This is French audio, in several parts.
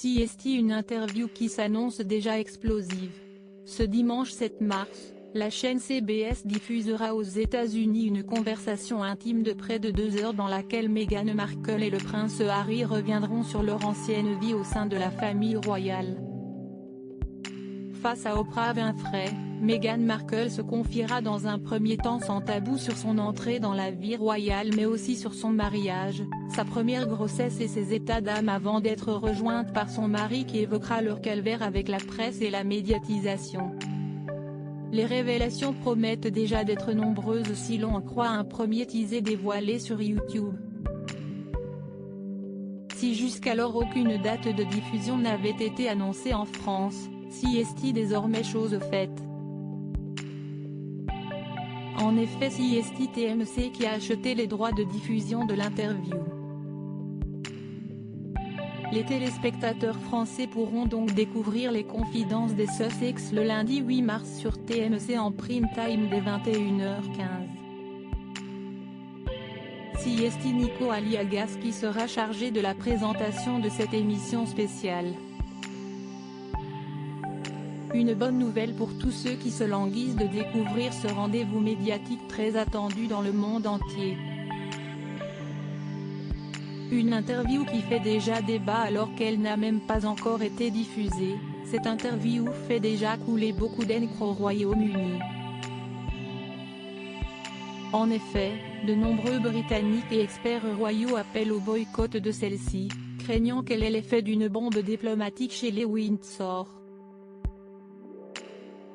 CST, une interview qui s'annonce déjà explosive. Ce dimanche 7 mars, la chaîne CBS diffusera aux États-Unis une conversation intime de près de 2 heures dans laquelle Meghan Markle et le prince Harry reviendront sur leur ancienne vie au sein de la famille royale. Face à Oprah Winfrey, Meghan Markle se confiera dans un premier temps sans tabou sur son entrée dans la vie royale mais aussi sur son mariage, sa première grossesse et ses états d'âme avant d'être rejointe par son mari qui évoquera leur calvaire avec la presse et la médiatisation. Les révélations promettent déjà d'être nombreuses si l'on en croit un premier teaser dévoilé sur YouTube. Si jusqu'alors aucune date de diffusion n'avait été annoncée en France, CST désormais chose faite. En effet, CST TMC qui a acheté les droits de diffusion de l'interview. Les téléspectateurs français pourront donc découvrir les confidences des Sussex le lundi 8 mars sur TMC en prime time dès 21h15. CST Nico Aliagas qui sera chargé de la présentation de cette émission spéciale. Une bonne nouvelle pour tous ceux qui se languissent de découvrir ce rendez-vous médiatique très attendu dans le monde entier. Une interview qui fait déjà débat alors qu'elle n'a même pas encore été diffusée, cette interview fait déjà couler beaucoup d'encre au Royaume-Uni. En effet, de nombreux Britanniques et experts royaux appellent au boycott de celle-ci, craignant qu'elle ait l'effet d'une bombe diplomatique chez les Windsor.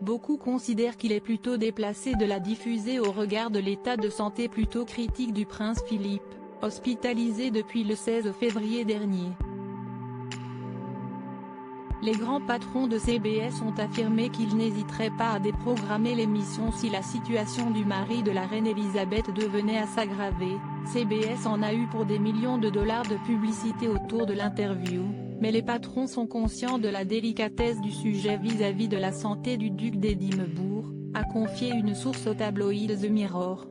Beaucoup considèrent qu'il est plutôt déplacé de la diffuser au regard de l'état de santé plutôt critique du prince Philippe, hospitalisé depuis le 16 février dernier. Les grands patrons de CBS ont affirmé qu'ils n'hésiteraient pas à déprogrammer l'émission si la situation du mari de la reine Elisabeth devenait à s'aggraver. CBS en a eu pour des millions de dollars de publicité autour de l'interview, mais les patrons sont conscients de la délicatesse du sujet vis-à-vis de la santé du duc d'Édimbourg, a confié une source au tabloïd The Mirror.